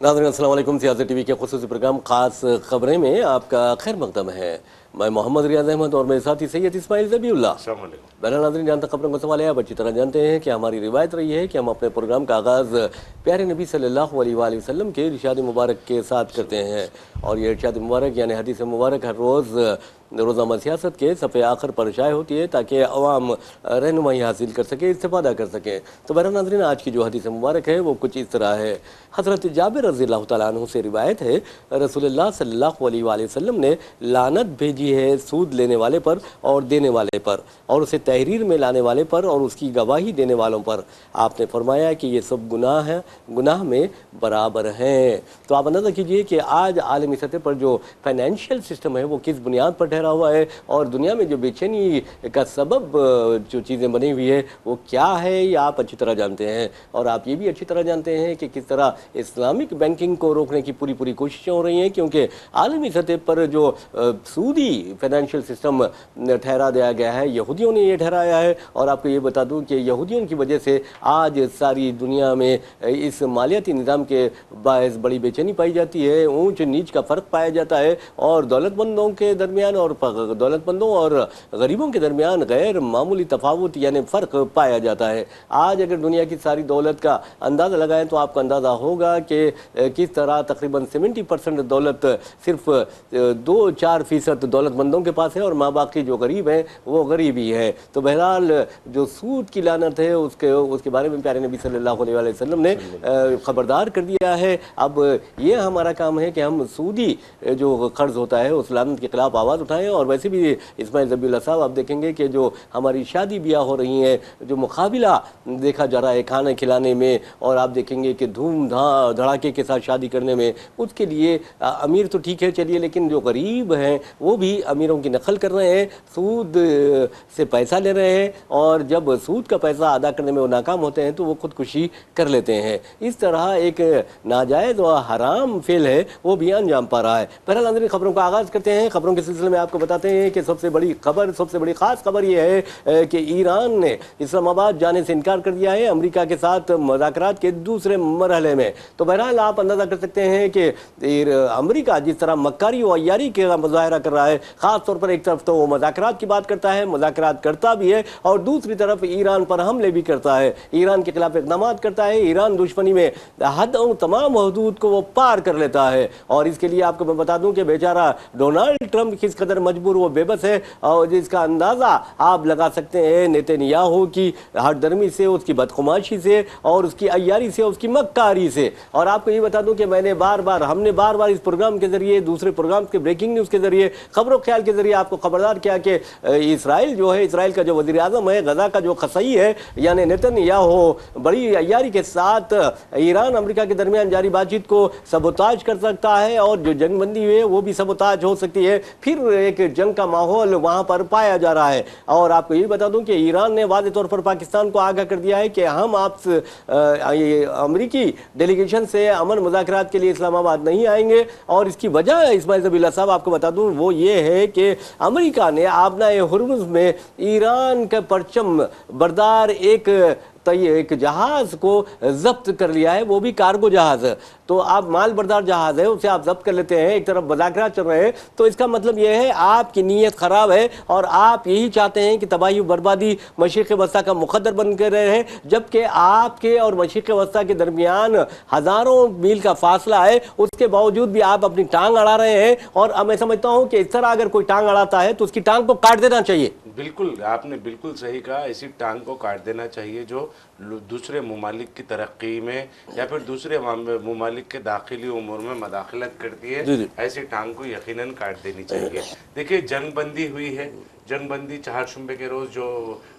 नाज़रीन अस्सलाम वालेकुम। सियासत टीवी के खुसूसी प्रोग्राम खास खबरें में आपका खैर मकदम है। मैं मोहम्मद रियाज अहमद और मेरे साथी सैयद इस्माइल ज़बीउल्लाह। बहरहाल नाज़रीन, जहाँ तक खबरों का सवाल है, आप अच्छी तरह जानते हैं कि हमारी रिवायत रही है कि हम अपने प्रोग्राम का आगाज़ प्यारे नबी सल्लल्लाहु अलैहि वसल्लम के इरशाद मुबारक के साथ करते हैं। और ये इरशाद मुबारक यानी हदीस मुबारक हर रोज़ रोज़ाना सियासत के सफ़े आखिर पर शाये होती है ताकि अवाम रहनुमाई हासिल कर सके, इस्तेफादा कर सकें। तो बहरहाल नाज़रीन, आज की जो हदीस मुबारक है वो कुछ इस तरह है। हज़रत जाबिर रज़ियल्लाहु तआला अन्हु से रिवायत है, रसूलुल्लाह सल्लल्लाहु अलैहि वसल्लम ने लानत भेजी है सूद लेने वाले पर और देने वाले पर, और उसे तहरीर में लाने वाले पर और उसकी गवाही देने वालों पर। आपने फरमाया कि ये सब गुनाह हैं, गुनाह में बराबर हैं। तो आप अंदाज़ा कीजिए कि आज आलमी सतह पर जो फाइनेंशियल सिस्टम है वो किस बुनियाद पर ठहरा हुआ है, और दुनिया में जो बेचैनी का सबब जो चीज़ें बनी हुई है वो क्या है, ये आप अच्छी तरह जानते हैं। और आप ये भी अच्छी तरह जानते हैं कि किस तरह इस्लामिक बैंकिंग को रोकने की पूरी कोशिशें हो रही हैं, क्योंकि आलमी सतह पर जो सूदी फाइनेंशियल सिस्टम ठहरा दिया गया है, यहूदियों ने ये ठहराया है। और आपको ये बता दूं कि यहूदियों की वजह से आज सारी दुनिया में इस मालियाती निज़ाम के बायस बड़ी बेचैनी पाई जाती है, ऊंच नीच का फ़र्क पाया जाता है, और दौलतमंदों के दरमियान और दौलतमंदों और गरीबों के दरमियान गैर मामूली तफावत यानी फ़र्क पाया जाता है। आज अगर दुनिया की सारी दौलत का अंदाज़ा लगाएं तो आपको अंदाज़ा होगा कि किस तरह तकरीबन 70% दौलत सिर्फ 2-4% दौलतमंदों के पास है, और माँ बाकी जो गरीब हैं वो गरीब ही है। तो बहरहाल जो सूद की लानत है उसके बारे में प्यारे नबी सल्लल्लाहु अलैहि वसल्लम ने खबरदार कर दिया है। अब ये हमारा काम है कि हम सूदी जो कर्ज होता है उस लानत के खिलाफ आवाज़ उठाएं। और वैसे भी इस्माइल ज़बीउल्लाह साहब, आप देखेंगे कि जो हमारी शादी ब्याह हो रही हैं, जो मुकाबला देखा जा रहा है खाने खिलाने में, और आप देखेंगे कि धूम धड़ाके के साथ शादी करने में, उसके लिए अमीर तो ठीक है चलिए, लेकिन जो गरीब हैं वो भी अमीरों की नकल कर रहे हैं, सूद से पैसा ले रहे हैं, और जब सूद का पैसा अदा करने में वो नाकाम होते हैं तो वो खुदकुशी कर लेते हैं। इस तरह एक नाजायज़ और हराम फेल है वो भी अंजाम पा रहा है। बहरहाल अंदर खबरों का आगाज़ करते हैं। खबरों के सिलसिले में आपको बताते हैं कि सबसे बड़ी ख़ास खबर ये है कि ईरान ने इस्लामाबाद जाने से इनकार कर दिया है अमेरिका के साथ मुज़ाकरात के दूसरे मरहले में। तो बहरहाल आप अंदाज़ा कर सकते हैं कि अमेरिका जिस तरह मक्कारी और अय्यारी का मुजाहरा कर रहा है, ख़ास तौर पर एक तरफ तो वो मुज़ाकरात की बात करता है, मुज़ाकरात करता भी है, और दूसरी तरफ ईरान पर हमले भी करता है, ईरान के खिलाफ इक़दाम करता है। ईरान दुश्मनी में हद और तमाम हदूद को वो पार कर लेता है। और इसके लिए आपको मैं बता दूं कि बेचारा डोनाल्ड ट्रंप किस कदर मजबूर वो बेबस है, और जिसका अंदाज़ा आप लगा सकते हैं नेतन्याहू की हरदर्मी से, उसकी बदखुमाशी से, और उसकी अय्यारी से, उसकी मक्कारी से। और आपको ये बता दूं कि हमने बार बार इस प्रोग्राम के जरिए, दूसरे प्रोग्राम के ब्रेकिंग न्यूज़ के जरिए, खबरों ख्याल के जरिए आपको खबरदार किया कि इसराइल जो है, इसराइल का जो वज़ीर आज़म है, गजा का जो खसई है यानी नेतन्याहू, बड़ी अय्यारी के साथ ईरान अमेरिका के दरमियान जारी बातचीत को सबोताज कर सकता है, और जो जंगबंदी हुई है वो भी सबोताज हो सकती है। फिर एक जंग का माहौल वहाँ पर पाया जा रहा है। और आपको ये बता दूं कि ईरान ने वाज़ेह तौर पर पाकिस्तान को आगाह कर दिया है कि हम आप अमेरिकी डेलीगेशन से अमन मुज़ाकरात के लिए इस्लामाबाद नहीं आएंगे। और इसकी वजह इस्माइल ज़बीउल्लाह साहब आपको बता दूं वो ये है कि अमेरिका ने आबनाए हुर्मुज़ में ईरान का परचम बरदार एक जहाज को जब्त कर लिया है, वो भी कार्गो जहाज। तो आप माल बरदार जहाज है उसे आप जब्त कर लेते हैं, एक तरफ मुज़ाकरात चल रहे हैं, तो इसका मतलब यह है आपकी नीयत ख़राब है, और आप यही चाहते हैं कि तबाही बर्बादी मशरिक़ वस्ता का मुक़द्दर बन कर रहे हैं, जबकि आपके और मशरिक़ वस्ता के दरमियान हज़ारों मील का फासला है। उसके बावजूद भी आप अपनी टांग अड़ा रहे हैं। और मैं समझता हूँ कि इस तरह अगर कोई टांग अड़ाता है तो उसकी टांग को काट देना चाहिए। बिल्कुल, आपने बिल्कुल सही कहा, ऐसी टांग को काट देना चाहिए जो दूसरे ममालिक की तरक्की में या फिर दूसरे ममालिक के दाखिली उमूर में मदाखलत करती है, ऐसी टांग को यकीनन काट देनी चाहिए। देखिए, जंगबंदी हुई है, जंगबंदी चारशंबे के रोज़ जो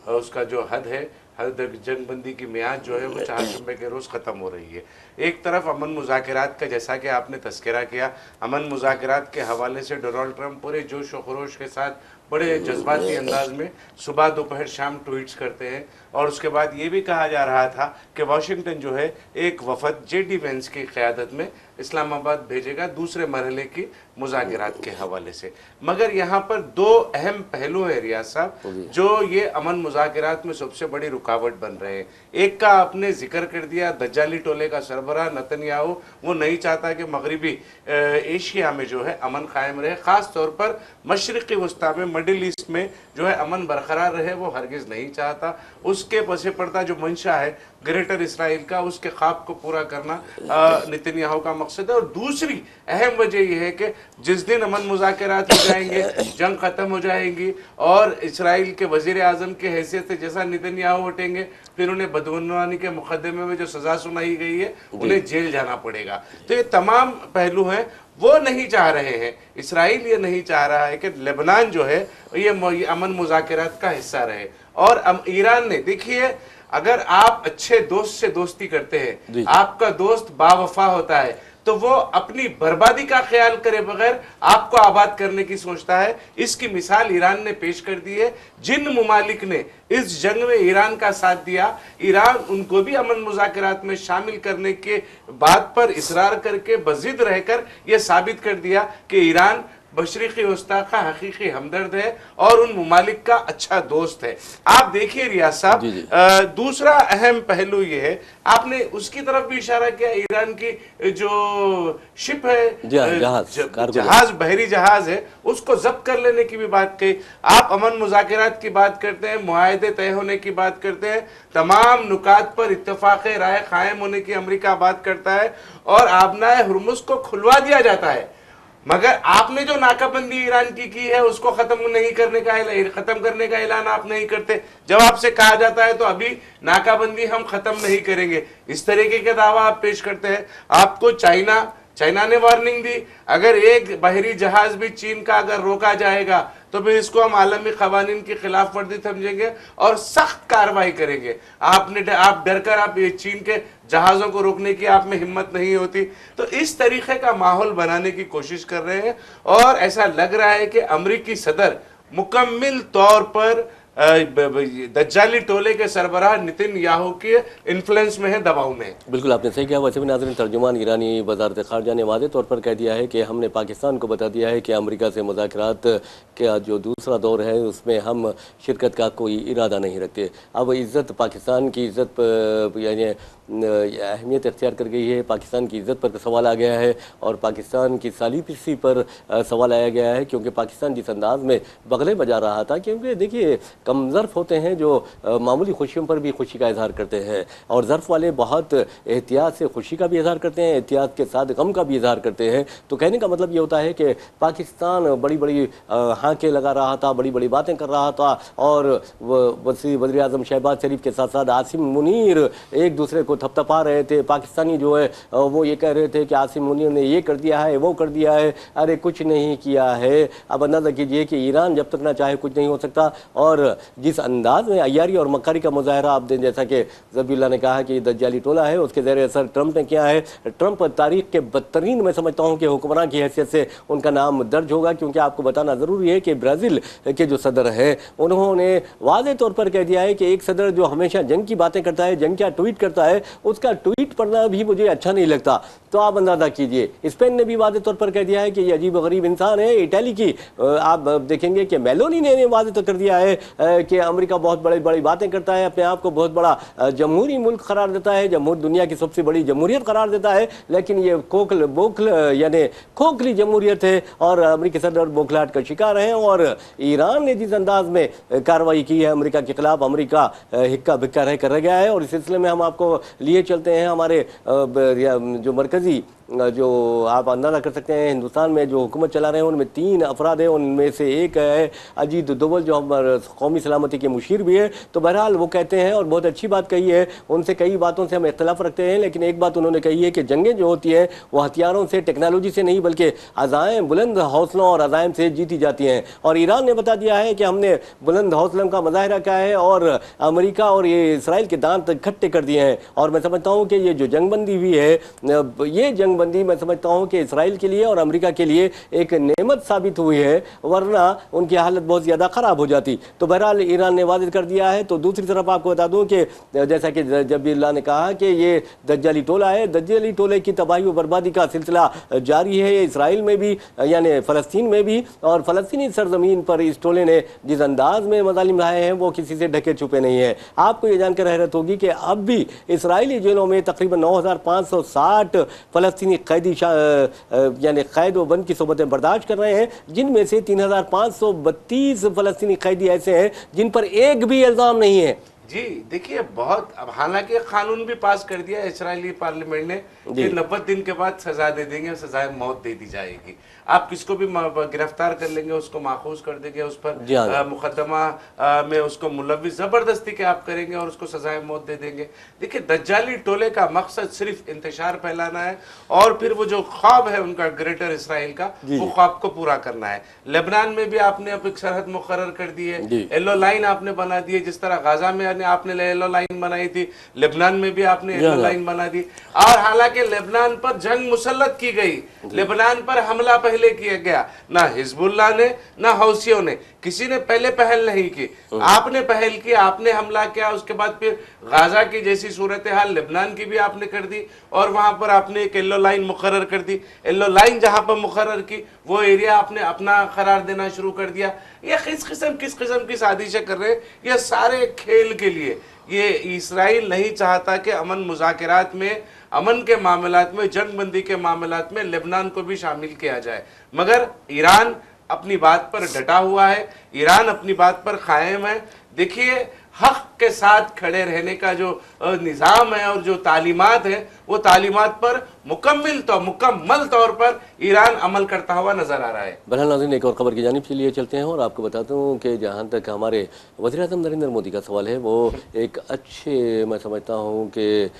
उसका जो हद है, जंगबंदी की मियाद जो है वो चारशंबे के रोज़ ख़त्म हो रही है। एक तरफ अमन मुज़ाकरात का, जैसा कि आपने तज़किरा किया, अमन मुज़ाकरात के हवाले से डोनाल्ड ट्रंप पूरे जोश व खरोश के साथ बड़े जज्बाती अंदाज में सुबह दोपहर शाम ट्वीट्स करते हैं। और उसके बाद ये भी कहा जा रहा था कि वाशिंगटन जो है एक वफद जेडी वेंस की क़यादत में इस्लामाबाद भेजेगा दूसरे मरहले की मुज़ाकरात के हवाले से। मगर यहाँ पर दो अहम पहलू है रियाज साहब जो ये अमन मुज़ाकरात में सबसे बड़ी रुकावट बन रहे हैं। एक का आपने जिक्र कर दिया, दज्जाली टोले का सरबराह नेतन्याहू वो नहीं चाहता कि मगरिबी एशिया में जो है अमन कायम रहे, ख़ास तौर पर मशरिक़ी वस्ता में, मिडिल ईस्ट में जो है अमन बरकरार रहे, वो हरगिज़ नहीं चाहता। उसके पसे पड़ता जो मंशा है ग्रेटर इसराइल का, उसके ख्वाब को पूरा करना नेतन्याहू का मकसद है। और दूसरी अहम वजह यह है कि जिस दिन अमन मुज़ाकरात हो जाएंगे, जंग ख़त्म हो जाएगी और इसराइल के वज़ीर आज़म की हैसियत से जैसा नेतन्याहू हटेंगे, फिर उन्हें बदगुमानी के मुकदमे में जो सज़ा सुनाई गई है उन्हें जेल जाना पड़ेगा। तो ये तमाम पहलू हैं, वो नहीं चाह रहे हैं, इसराइल ये नहीं चाह रहा है कि लेबनान जो है ये अमन मुज़ाकरात का हिस्सा रहे। और ईरान ने, देखिए अगर आप अच्छे दोस्त से दोस्ती करते हैं, आपका दोस्त बावफा होता है, तो वो अपनी बर्बादी का ख्याल करे बगैर आपको आबाद करने की सोचता है। इसकी मिसाल ईरान ने पेश कर दी है। जिन मुमालिक ने इस जंग में ईरान का साथ दिया, ईरान उनको भी अमन मुज़ाकरात में शामिल करने के बात पर इसरार करके बजिद रहकर यह साबित कर दिया कि ईरान मशरिक़ी वस्ता का हकीकी हमदर्द है और उन मुमालिक का अच्छा दोस्त है। आप देखिए रियाज साहब, दूसरा अहम पहलू ये है, आपने उसकी तरफ भी इशारा किया, ईरान की जो शिप है, जहाज, बहरी जहाज है, उसको जब्त कर लेने की भी बात कही। आप अमन मुज़ाकरात की बात करते हैं, मुआहदे तय होने की बात करते हैं, तमाम नुकात पर इत्तफाक़ राय कायम होने की अमरीका बात करता है और आबनाए हुर्मुज़ को खुलवा दिया जाता है। मगर आपने जो नाकाबंदी ईरान की है उसको खत्म करने का ऐलान आप नहीं करते। जब आपसे कहा जाता है तो अभी नाकाबंदी हम खत्म नहीं करेंगे, इस तरीके के दावा आप पेश करते हैं। आपको चाइना ने वार्निंग दी, अगर एक बहरी जहाज भी चीन का अगर रोका जाएगा तो फिर इसको हम आलमी क़वानीन की खिलाफ वर्जी समझेंगे और सख्त कार्रवाई करेंगे। आप डर कर आप ये चीन के जहाज़ों को रोकने की आप में हिम्मत नहीं होती। तो इस तरीके का माहौल बनाने की कोशिश कर रहे हैं और ऐसा लग रहा है कि अमरीकी सदर मुकम्मिल तौर पर दज्जाली टोले के सरबराह नेतन्याहू के इन्फ्लुएंस में है, दबाव में। बिल्कुल आपने सही किया। वैसे भी नाज़रीन, तर्जुमान ईरानी वज़ारत ख़ारजा ने वाज़े तौर पर कह दिया है कि हमने पाकिस्तान को बता दिया है कि अमेरिका से मुज़ाकरात का जो दूसरा दौर है उसमें हम शिरकत का कोई इरादा नहीं रखते। अब इज़्ज़त, पाकिस्तान की इज़्ज़त यानी अहमियत इख्तियार कर गई है, पाकिस्तान की इज़्ज़त पर सवाल आ गया है और पाकिस्तान की सालीसी पर सवाल आया गया है, क्योंकि पाकिस्तान जिस अंदाज़ में बगले बजा रहा था, क्योंकि देखिए कम ज़र्फ़ होते हैं जो मामूली खुशियों पर भी खुशी का इजहार करते हैं और ज़र्फ़ वाले बहुत एहतियात से खुशी का भी इजहार करते हैं, एहतियात के साथ गम का भी इजहार करते हैं। तो कहने का मतलब ये होता है कि पाकिस्तान बड़ी बड़ी हाँकें लगा रहा था, बड़ी बड़ी बातें कर रहा था और वज़ीर आज़म शहबाज शरीफ के साथ साथ आसिम मुनीर एक दूसरे को थपथपा रहे थे। पाकिस्तानी जो है वो ये कह रहे थे कि आसिम मुनीर ने ये कर दिया है, वो कर दिया है, अरे कुछ नहीं किया है। अब अंदाज़ा कीजिए कि ईरान जब तक ना चाहे कुछ नहीं हो सकता। और जिस अंदाज में अय्यारी और मक्कारी का मुजाहरा आप दें, जैसा कि ज़बीउल्लाह ने कहा कि दज्जाली टोला है, उसके ज़ेर असर ट्रंप ने किया है। ट्रंप तारीख के बदतरीन, मैं समझता हूँ कि हुक्मरान की हैसियत से उनका नाम दर्ज होगा, क्योंकि आपको बताना ज़रूरी है कि ब्राज़ील के जो सदर हैं उन्होंने वाज़े तौर पर कह दिया है कि एक सदर जो हमेशा जंग की बातें करता है, जंग क्या ट्वीट करता है, उसका ट्वीट पढ़ना भी मुझे अच्छा नहीं लगता। तो आप अंदाज़ा कीजिए, स्पेन ने भी वाज़े तौर पर कह दिया है कि ये अजीब गरीब इंसान है। इटली की आप देखेंगे कि मेलोनी ने वाज़े तो कर दिया है कि अमेरिका बहुत बड़ी बड़ी बातें करता है, अपने आप को बहुत बड़ा जमहूरी मुल्क करार देता है, दुनिया की सबसे बड़ी जमहूरियत करार देता है, लेकिन ये यानी खोखली जमहूरियत है और अमेरिकी सदर बोखलाहट का शिकार है। और ईरान ने जिस अंदाज में कार्रवाई की है अमेरिका के खिलाफ, अमेरिका हिक्का भिक्का रह कर रह गया है। और इस सिलसिले में हम आपको लिए चलते हैं हमारे जो मरकज़ी, जो आप अंदाज़ा कर सकते हैं हिंदुस्तान में जो हुकूमत चला रहे हैं उनमें 3 अफराद हैं। उनमें से एक है अजीत दोवल, जो हमारे कौमी सलामती के मुशीर भी है। तो बहरहाल वो कहते हैं और बहुत अच्छी बात कही है, उनसे कई बातों से हम इख्तलाफ रखते हैं, लेकिन एक बात उन्होंने कही है कि जंगें जो होती हैं वो हथियारों से, टेक्नोलॉजी से नहीं, बल्कि अज़ाइम, बुलंद हौसलों और अज़ाइम से जीती जाती हैं। और ईरान ने बता दिया है कि हमने बुलंद हौसलों का मुजाहरा किया है और अमेरिका और ये इसराइल के दांत खट्टे कर दिए हैं और और मैं समझता हूँ कि ये जो जंगबंदी हुई है, ये जंगबंदी मैं समझता हूँ कि इसराइल के लिए और अमेरिका के लिए एक नेमत साबित हुई है, वरना उनकी हालत बहुत ज़्यादा ख़राब हो जाती। तो बहरहाल ईरान ने वादे कर दिया है। तो दूसरी तरफ आपको बता दूँ कि जैसा कि जबीउल्लाह ने कहा कि ये दज्जाली टोला है, दज्जाली टोले की तबाही व बर्बादी का सिलसिला जारी है इसराइल में भी, यानी फ़लस्तीन में भी। और फ़लस्तीनी सरजमीन पर इस टोले ने जिस अंदाज में मज़ालिम ढाए हैं वो किसी से ढके छुपे नहीं है। आपको ये जानकर हैरत होगी कि अब भी इसराइली जेलों में तकरीबन 9,560 फ़लस्तीनी कैदी यानी कैद व बंद की सोबतें बर्दाश्त कर रहे हैं, जिनमें से 3,532 फ़लस्तीनी कैदी ऐसे हैं जिन पर एक भी इल्ज़ाम नहीं है। जी देखिए, बहुत अब हालांकि कानून भी पास कर दिया इसराइली पार्लियामेंट ने कि 90 दिन के बाद सजा दे देंगे, सजाए मौत दे दी जाएगी। आप किसको भी गिरफ्तार कर लेंगे, उसको माखूज कर देंगे, उस पर मुकदमा में उसको मुलविस जबरदस्ती के आप करेंगे और उसको सजाए मौत दे देंगे। देखिए, दज्जाली टोले का मकसद सिर्फ इंतशार फैलाना है और फिर वो जो ख्वाब है उनका ग्रेटर इसराइल का, वो ख्वाब को पूरा करना है। लेबनान में भी आपने अब एक सरहद मुकर्रर कर दी है, येलो लाइन आपने बना दी है। जिस तरह गाजा में आपने येलो लाइन बनाई थी, लेबनान में भी आपने येलो लाइन बना दी। और हालांकि लेबनान पर जंग मुसल्लत की गई, लेबनान पर हमला पहले किया गया, ना हिजबुल्लाह ने ना हौसियों ने, किसी ने पहले पहल नहीं की, आपने पहल की, आपने हमला किया। उसके बाद फिर गाजा की जैसी सूरत हाल लेबनान की भी आपने कर दी और वहां पर आपने एक येलो लाइन मुकर्रर कर दी। येलो लाइन जहां पर मुकर्रर की वो एरिया आपने अपना करार देना शुरू कर दिया। ये किस किस्म की साजिशें कर रहे हैं, ये सारे खेल के लिए। ये इसराइल नहीं चाहता कि अमन मुज़ाकरात में, अमन के मामलात में, जंगबंदी के मामलात में लेबनान को भी शामिल किया जाए, मगर ईरान अपनी बात पर डटा हुआ है, ईरान अपनी बात पर कायम है। देखिए, हक के साथ खड़े रहने का जो निज़ाम है और जो तालीमात है, वो तालीमात पर मुकम्मल तौर पर ईरान अमल करता हुआ नजर आ रहा है। बहरहाल नाज़रीन, एक और खबर की जानिब के लिए चलते हैं और आपको बताता हूँ कि जहाँ तक हमारे वज़ीर-ए-आज़म नरेंद्र मोदी का सवाल है, वो एक अच्छे, मैं समझता हूँ कि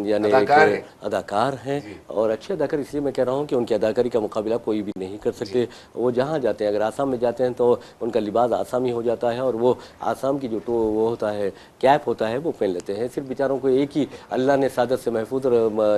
यानी अदाकार हैं। और अच्छे अदाकार इसलिए मैं कह रहा हूँ कि उनकी अदाकारी का मुकाबला कोई भी नहीं कर सकते। वो जहाँ जाते हैं, अगर आसाम में जाते हैं तो उनका लिबास आसामी हो जाता है और वो आसाम की जो वो होता है, कैप होता है, वो पहन लेते हैं। सिर्फ बेचारों को एक ही अल्लाह ने सादत से महफूज,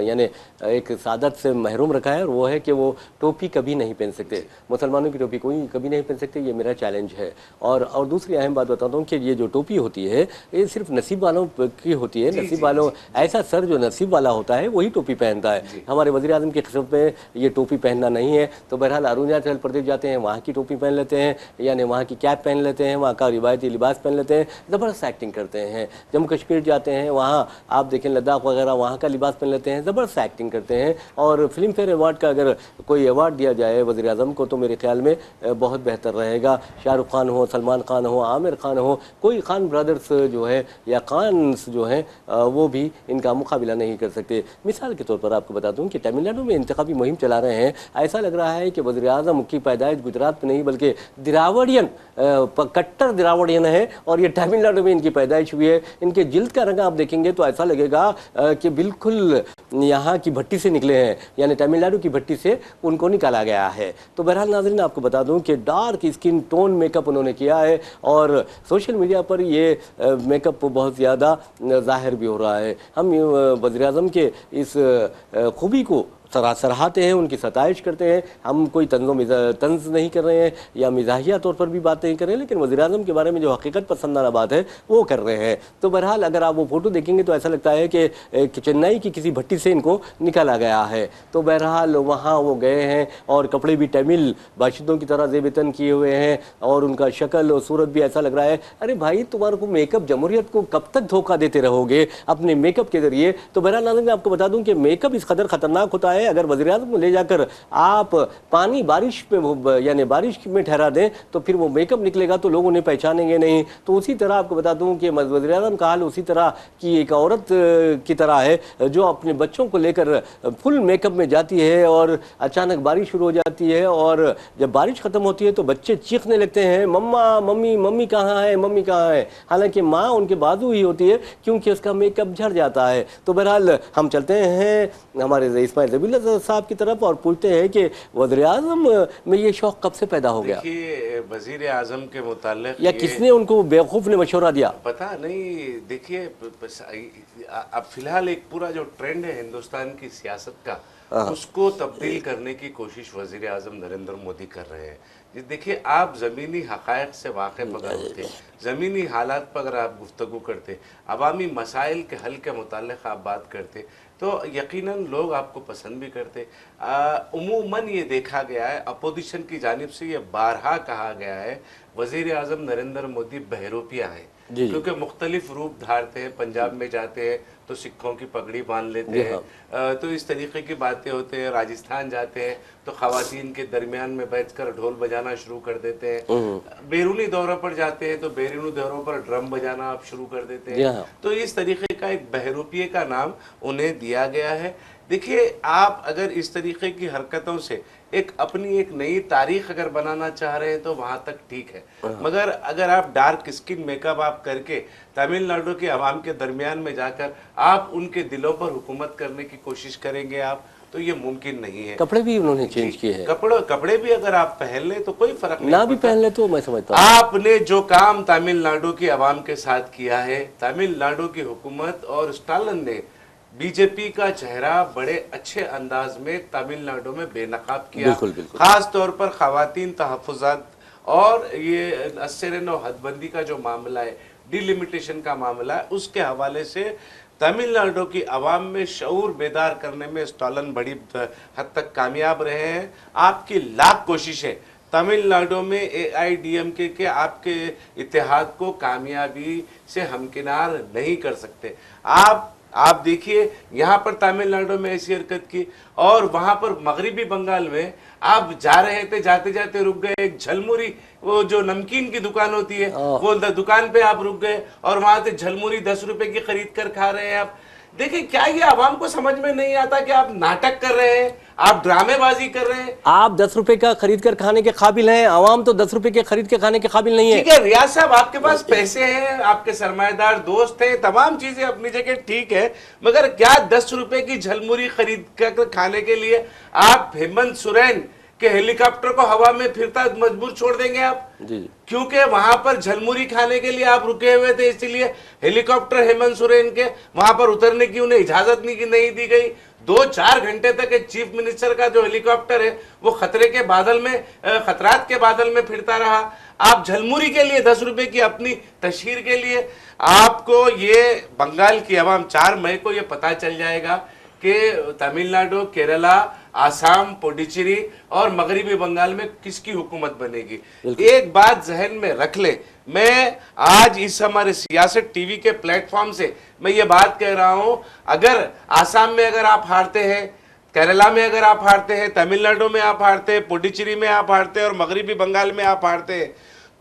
यानी एक सादत से महरूम रखा है, और वो है कि वो टोपी कभी नहीं पहन सकते। मुसलमानों की टोपी कोई कभी नहीं पहन सकते, ये मेरा चैलेंज है। और दूसरी अहम बात बताता हूँ कि ये जो टोपी होती है, ये सिर्फ नसीब वालों की होती है। नसीब वालों, ऐसा सर जो नसीब वाला होता है वही टोपी पहनता है। हमारे वज़ीर आज़म के किस्म में ये टोपी पहनना नहीं है। तो बहरहाल अरुणाचल प्रदेश जाते हैं, वहाँ की टोपी पहन लेते हैं, यानी वहाँ की कैप पहन लेते हैं, वहाँ का रिवायती लिबास पहन लेते हैं, ज़बरदस्त एक्टिंग करते हैं। जम्मू कश्मीर जाते हैं, वहाँ आप देखें लद्दाख वगैरह, वहाँ का लिबास पहन लेते हैं, ज़बरदस्त एक्टिंग करते हैं। और फिल्म फेयर अवार्ड का अगर कोई अवार्ड दिया जाए वज़ीर आज़म को तो मेरे ख्याल में बहुत बेहतर रहेगा। शाहरुख खान हो, सलमान खान हो, आमिर खान हो, कोई खान ब्रदर्स जो है या खान्स जो हैं वो भी इनका मुकाबला नहीं कर सकते। मिसाल के तौर पर आपको बता दूं कि तमिलनाडु में इंतखाबी मुहिम चला रहे हैं। ऐसा लग रहा है कि वज़ीर आज़म की पैदाइश गुजरात में नहीं बल्कि द्रावडियन, कट्टर द्रावडियन है, और ये तमिलनाडु में इनकी पैदाइश हुई है। इनके जिल्द का रंग आप देखेंगे तो ऐसा लगेगा कि बिल्कुल यहाँ की भट्टी से निकले हैं, यानी तमिलनाडु की भट्टी से उनको निकाला गया है। तो बहरहाल नाज़रीन, आपको बता दूं कि डार्क स्किन टोन मेकअप उन्होंने किया है और सोशल मीडिया पर ये मेकअप बहुत ज़्यादा ज़ाहिर भी हो रहा है। हम वज़ीर आज़म के इस खूबी को सराहते हैं, उनकी सताइश करते हैं। हम कोई तंज नहीं कर रहे हैं या मिजाहिया तौर पर भी बात नहीं कर रहे हैं, लेकिन वज़ीर आज़म के बारे में जो हकीकत पसंदाना बात है वो कर रहे हैं। तो बहरहाल अगर आप वो फ़ोटो देखेंगे तो ऐसा लगता है कि चेन्नई की किसी भट्टी से इनको निकाला गया है। तो बहरहाल वहाँ वो गए हैं और कपड़े भी तमिल बाशिंदों की तरह ज़ेबतन किए हुए हैं और उनका शक्ल और सूरत भी ऐसा लग रहा है, अरे भाई तुम्हारे को मेकअप जमहूरियत को कब तक धोखा देते रहोगे अपने मेकअप के ज़रिए। तो बहरहाल नाज़रीन, आपको बता दूँ कि मेकअप इस कदर ख़तरनाक होता है, अगर वज़ीर आज़म को ले जाकर आप पानी बारिश में, यानी बारिश में ठहरा दें तो फिर वो मेकअप निकलेगा तो लोग उन्हें पहचानेंगे नहीं। तो उसी तरह आपको बता दूं कि वज़ीर आज़म का हाल उसी तरह की एक औरत की तरह है जो अपने बच्चों को लेकर फुल मेकअप में जाती है और अचानक बारिश शुरू हो जाती है, और जब बारिश ख़त्म होती है तो बच्चे चीखने लगते हैं, मम्मा मम्मी, मम्मी कहाँ है, मम्मी कहाँ है। हालांकि माँ उनके बाजू ही होती है क्योंकि उसका मेकअप झड़ जाता है। तो बहरहाल हम चलते हैं हमारे इस्माइल ज़बीउल्लाह अब्दुल्ला साहब की तरफ और पूछते हैं कि वज़ीर आज़म में ये शौक़ कब से पैदा हो गया? देखिए, वज़ीर आज़म के मुताल्लिक़ या किसने उनको बेवकूफ़ ने मशवरा दिया? पता नहीं। देखिए, अब फिलहाल एक पूरा जो ट्रेंड है हिंदुस्तान की सियासत का, उसको तब्दील करने की कोशिश वज़ीर आज़म नरेंद्र मोदी कर रहे हैं। देखिए, आप ज़मीनी हक़ाइक़ से वाक़िफ़ अगर होते, ज़मीनी हालात पर अगर आप गुफ्तगू करते, अवामी मसाइल के हल के मुताल्लिक़ आप बात करते, तो यकीनन लोग आपको पसंद भी करते। उमूमन ये देखा गया है, अपोजिशन की जानिब से ये बारहा कहा गया है, वज़ीर आज़म नरेंद्र मोदी बहरूपिया हैं, क्योंकि मुख्तलिफ रूप धारते हैं। पंजाब में जाते हैं तो सिखों की पगड़ी बांध लेते हैं, तो इस तरीके की बातें होते हैं। राजस्थान जाते हैं तो ख़वातीन के दरमियान में बैठकर ढोल बजाना शुरू कर देते हैं। बैरूनी दौरों पर जाते हैं तो बैरूनी दौरों पर ड्रम बजाना आप शुरू कर देते हैं। तो इस तरीके का एक बहरूपिये का नाम उन्हें दिया गया है। देखिए, आप अगर इस तरीके की हरकतों से अपनी एक नई तारीख अगर बनाना चाह रहे हैं तो वहाँ तक ठीक है, मगर अगर आप डार्क स्किन मेकअप आप करके तमिलनाडु के अवाम के दरमियान में जाकर आप उनके दिलों पर हुकूमत करने की कोशिश करेंगे आप, तो ये मुमकिन नहीं है। कपड़े भी उन्होंने चेंज किए हैं। कपड़े भी अगर आप पहन ले तो कोई फर्क नहीं ना भी पहन ले तो मैं समझता हूँ। आपने जो काम तमिलनाडु की अवाम के साथ किया है, तमिलनाडु की हुकूमत और स्टालिन ने बीजेपी का चेहरा बड़े अच्छे अंदाज में तमिलनाडु में बेनकाब किया। बिल्कुल, बिल्कुल। खास तौर पर खवातीन तहफ़्फ़ुज़ात और ये असर-ए-नौ हदबंदी का जो मामला है, डिलिमिटेशन का मामला है, उसके हवाले से तमिलनाडु की आवाम में शऊर बेदार करने में स्टालिन बड़ी हद तक कामयाब रहे हैं। आपकी लाख कोशिशें तमिलनाडु में AIDMK के आपके इत्तेहाद को कामयाबी से हमकिनार नहीं कर सकते। आप देखिए, यहाँ पर तमिलनाडु में ऐसी हरकत की, और वहाँ पर मगरिबी बंगाल में आप जा रहे थे, जाते जाते रुक गए, एक झलमुरी, वो जो नमकीन की दुकान होती है, वो दुकान पे आप रुक गए और वहां से झलमुरी 10 रुपए की खरीद कर खा रहे हैं आप। देखिए, क्या ये आवाम को समझ में नहीं आता कि आप नाटक कर रहे हैं, आप ड्रामेबाजी कर रहे हैं। आप 10 रुपए का खरीद कर खाने के काबिल हैं, आवाम तो 10 रुपए के खरीद के खाने के काबिल नहीं है। ठीक है रियाज साहब, आपके पास पैसे हैं, आपके सरमाएदार दोस्त हैं, तमाम चीजें अपनी जगह ठीक है, मगर क्या 10 रुपए की झलमुरी खरीद कर खाने के लिए आप हेमंत सोरेन के हेलीकॉप्टर को हवा में फिरता मजबूर छोड़ देंगे आप? जी। क्योंकि वहां पर झलमुरी खाने के लिए आप रुके हुए थे, इसीलिए हेलीकॉप्टर हेमंत सोरेन के वहां पर उतरने की उन्हें इजाजत नहीं दी गई। 2-4 घंटे तक एक चीफ मिनिस्टर का जो हेलीकॉप्टर है वो खतरे के बादल में, खतरात के बादल में फिरता रहा। आप झलमुरी के लिए 10 रुपए की अपनी तशहीर के लिए, आपको ये बंगाल की आवाम 4 मई को ये पता चल जाएगा कि तमिलनाडु, केरला, आसाम, पुडुचेरी और मगरिबी बंगाल में किसकी हुकूमत बनेगी। एक बात जहन में रख ले, मैं आज इस हमारे सियासत टीवी के प्लेटफॉर्म से मैं ये बात कह रहा हूं, अगर आसाम में अगर आप हारते हैं, केरला में अगर आप हारते हैं, तमिलनाडु में आप हारते हैं, पुडुचेरी में आप हारते हैं और मगरिबी बंगाल में आप हारते हैं,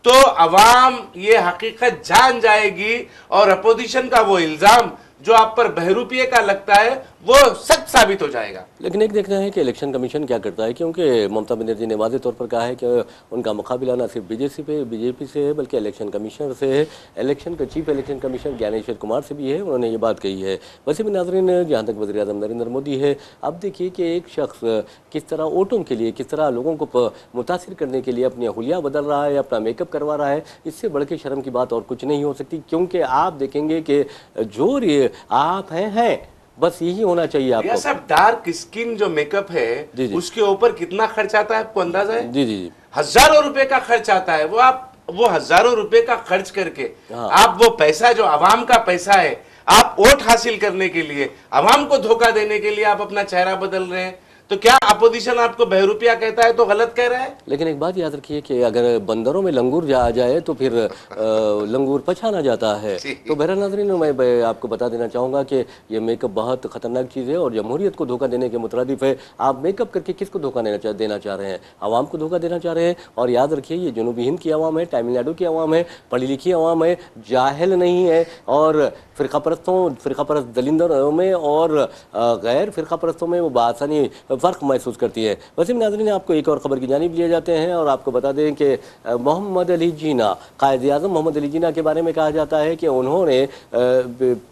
तो अवाम ये हकीकत जान जाएगी और अपोजिशन का वो इल्जाम जो आप पर बहरूपिये का लगता है वो सच साबित हो जाएगा। लेकिन एक देखना है कि इलेक्शन कमीशन क्या करता है, क्योंकि ममता बनर्जी ने वाज़ेह तौर पर कहा है कि उनका मुकाबला न सिर्फ बीजेपी से है बल्कि इलेक्शन कमीशनर से है। इलेक्शन का chief election commissioner Dnyaneshwar Kumar से भी है, उन्होंने ये बात कही है। वैसे भी नाज़रीन, जहाँ तक वज़ीर आज़म नरेंद्र मोदी है, अब देखिए कि एक शख्स किस तरह वोटों के लिए, किस तरह लोगों को मुतासिर करने के लिए अपनी हुलिया बदल रहा है, अपना मेकअप करवा रहा है। इससे बढ़ के शर्म की बात और कुछ नहीं हो सकती, क्योंकि आप देखेंगे कि जो आप हैं बस यही होना चाहिए आपको। सब डार्क स्किन जो मेकअप है उसके ऊपर कितना खर्च आता है आपको अंदाजा है? जी। हजारों रुपए का खर्च आता है। वो हजारों रुपए का खर्च करके आप वो पैसा जो आवाम का पैसा है, आप वोट हासिल करने के लिए, आवाम को धोखा देने के लिए आप अपना चेहरा बदल रहे हैं। तो क्या अपोजिशन आपको बहरूपिया कहता है तो गलत कह रहा है? लेकिन एक बात याद रखिए कि अगर बंदरों में लंगूर आ जाए तो फिर लंगूर पछाना जाता है। तो बहरहाल नाज़रीन, मैं आपको बता देना चाहूँगा कि ये मेकअप बहुत ख़तरनाक चीज़ है और जमहूरियत को धोखा देने के मुतरादिफ है। आप मेकअप करके किसको धोखा देना चाह रहे हैं? आवाम को धोखा देना चाह रहे हैं। और याद रखिए, ये जनूबी हिंद की आवाम है, तमिलनाडु की आवाम है, पढ़ी लिखी आवाम है, जाहिल नहीं है। और फ़िरका परस्त दलिंदरों में और गैर फ़िरका परस्तों में वो बासानी फ़र्क महसूस करती है। वसीम नाज़रीन, आपको एक और ख़बर की जानिब लिए जाते हैं और आपको बता दें कि मोहम्मद अली जिन्ना, कायद-ए-आज़म मोहम्मद अली जिन्ना के बारे में कहा जाता है कि उन्होंने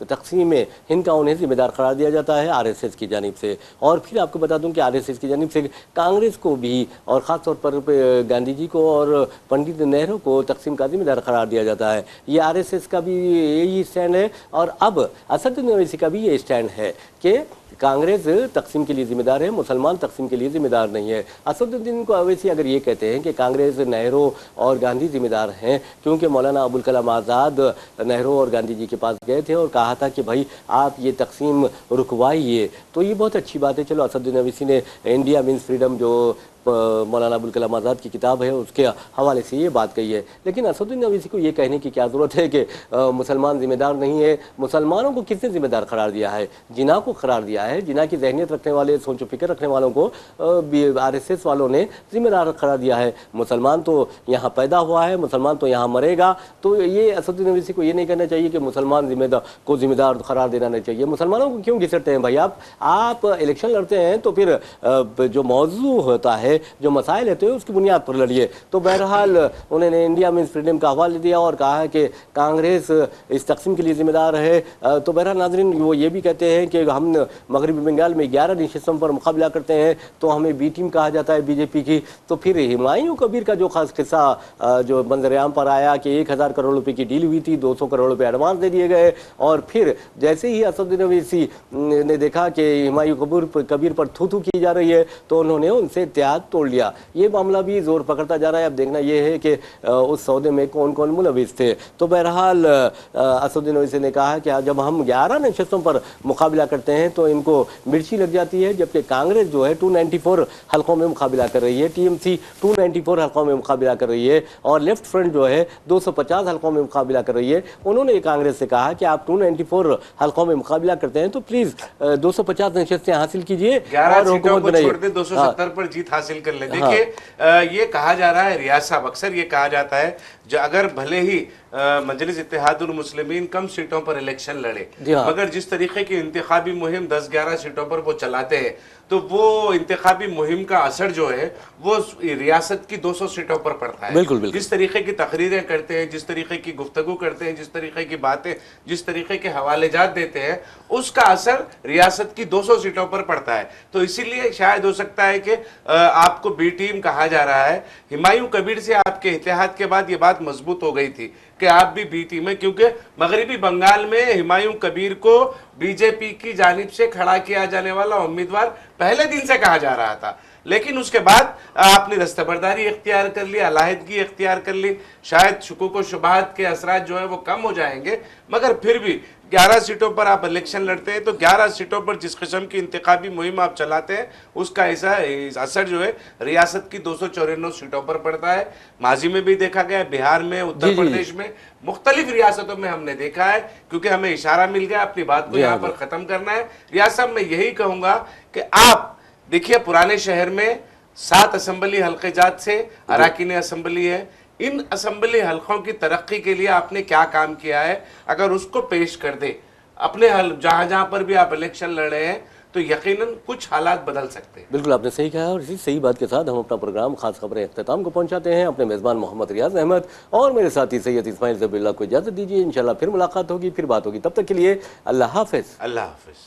तक़सीम हिंद का उन्हें ज़िम्मेदार करार दिया जाता है RSS की जानिब से। और फिर आपको बता दूं कि RSS की जानिब से कांग्रेस को भी और ख़ास तौर पर गांधी जी को और पंडित नेहरू को तक़सीम का ज़िम्मेदार करार दिया जाता है। ये RSS का भी यही स्टैंड है और अब असदुद्दीन ओवैसी का भी ये स्टैंड है कि कांग्रेस तक़सीम के लिए ज़िम्मेदार है, मुसलमान तक़सीम के लिए ज़िम्मेदार नहीं है। असदुद्दीन ओवैसी अगर ये कहते हैं कि कांग्रेस, नेहरू और गांधी ज़िम्मेदार हैं, क्योंकि मौलाना अबुल कलाम आज़ाद नेहरू और गांधी जी के पास गए थे और कहा था कि भाई आप ये तक़सीम रुकवाइए, तो ये बहुत अच्छी बात है। चलो, असदुद्दीन ओवैसी ने इंडिया मीन्स फ्रीडम जो मौलाना अबुल कलाम आज़ाद की किताब है उसके हवाले से ये बात कही है, लेकिन असदुद्दीन ओवैसी को ये कहने की क्या ज़रूरत है कि मुसलमान ज़िम्मेदार नहीं है। मुसलमानों को किसने ज़िम्मेदार करार दिया है? जिन्ना को करार दिया है। जिन्ना की जहनीत रखने वाले, सोच फिक्र रखने वालों को RSS वालों ने ज़िम्मेदार करार दिया है। मुसलमान तो यहाँ पैदा हुआ है, मुसलमान तो यहाँ मरेगा। तो ये असदुद्दीन ओवैसी को ये नहीं कहना चाहिए कि मुसलमान ज़िम्मेदार करार देना नहीं चाहिए। मुसलमानों को क्यों घिसटते हैं भाई? आप इलेक्शन लड़ते हैं तो फिर जो मौजू होता है, जो मसाइल होते हैं, उसकी बुनियाद पर लड़िए। तो बहरहाल उन्होंने इंडिया मीन्स फ्रीडम का हवाला दिया और कहा है कि कांग्रेस इस तक़सीम के लिए ज़िम्मेदार है। तो बहरहाल नाज़रीन, वो ये भी कहते हैं कि हम मगरबी बंगाल में 11 नशिस्तों पर मुकाबला करते हैं तो हमें बी टीम कहा जाता है बीजेपी की। तो फिर हुमायूं कबीर का जो खास किस्सा जो मंजर-ए-आम पर आया कि 1000 करोड़ रुपए की डील हुई थी, 200 करोड़ रुपए एडवांस दे दिए गए और फिर जैसे ही असदुद्दीन ओवैसी ने देखा कि हुमायूं कबीर पर थू-थू की जा रही है तो उन्होंने उनसे इत्तेहाद तोड़ लिया। ये मामला भी जोर पकड़ता जा रहा है। अब देखना यह है कि उस सौदे में कौन कौन मुलविस थे। तो बहरहाल असदुद्दीन ओवैसी ने कहा कि जब हम 11 नशिस्तों पर मुकाबला करते हैं तो इनको मिर्ची लग जाती है, जबकि कांग्रेस जो है 294 हल्कों में मुकाबला कर रही है, TMC 294 हल्कों में मुकाबला कर रही है और लेफ्ट फ्रंट जो है 250 हल्कों में मुकाबला कर रही है। उन्होंने कांग्रेस से कहा कि आप 294 हल्कों में मुकाबला करते हैं तो प्लीज 250 नशिस्तें हासिल कीजिए और हुकूमत बनाइए। 270 पर जीत हासिल कर ले। देखिए, ये कहा जा रहा है, रियाज साहब, अक्सर ये कहा जाता है जो अगर भले ही मजलिस इत्तेहादुल मुस्लिमीन कम सीटों पर इलेक्शन लड़े, मगर जिस तरीके की इंतखाबी मुहिम 10-11 सीटों पर वो चलाते हैं तो वो इंतखाबी मुहिम का असर जो है वो रियासत की 200 सीटों पर पड़ता है। बिल्कुल, बिल्कुल। जिस तरीके की तकरीरें करते हैं, जिस तरीके की गुफ्तगू करते हैं, जिस तरीके की बातें, जिस तरीके के हवालेजात देते हैं, उसका असर रियासत की 200 सीटों पर पड़ता है। तो इसीलिए शायद हो सकता है कि आपको बी टीम कहा जा रहा है। हुमायूं कबीर से आपके इत्तेहाद के बाद ये बात मजबूत हो गई थी कि आप भी बी टीम है, क्योंकि मगरबी बंगाल में हुमायूं कबीर को बीजेपी की जानिब से खड़ा किया जाने वाला उम्मीदवार पहले दिन से कहा जा रहा था, लेकिन उसके बाद आपने दस्तबरदारी इख्तियार कर ली, अलाहिदगी इख्तियार कर ली। शायद शुकूक व शुबहात के असरात जो है वो कम हो जाएंगे, मगर फिर भी 11 सीटों पर आप इलेक्शन लड़ते हैं तो 11 सीटों पर जिस किस्म की इंतखाबी मुहिम आप चलाते हैं उसका ऐसा असर जो है रियासत की 294 सीटों पर पड़ता है। माजी में भी देखा गया, बिहार में, उत्तर प्रदेश में, मुख्तलिफ रियासतों में हमने देखा है। क्योंकि हमें इशारा मिल गया, अपनी बात को यहाँ पर खत्म करना है। रियाज साहब, मैं यही कहूंगा कि आप देखिए, पुराने शहर में 7 असम्बली हल्के जात से अराकीन असम्बली है। इन असम्बली हल्कों की तरक्की के लिए आपने क्या काम किया है, अगर उसको पेश कर दे अपने हल, जहां जहां पर भी आप इलेक्शन लड़ रहे हैं, तो यकीनन कुछ हालात बदल सकते हैं। बिल्कुल, आपने सही कहा और इसी सही बात के साथ हम अपना प्रोग्राम खास खबरें इख्तिताम को पहुंचाते हैं। अपने मेज़बान मोहम्मद रियाज अहमद और मेरे साथी सैयद इस्माइल ज़बीउल्लाह को इजाज़त दीजिए। इंशाल्लाह फिर मुलाकात होगी, फिर बात होगी। तब तक के लिए अल्लाह हाफ़िज़। अल्लाह हाफ़िज़।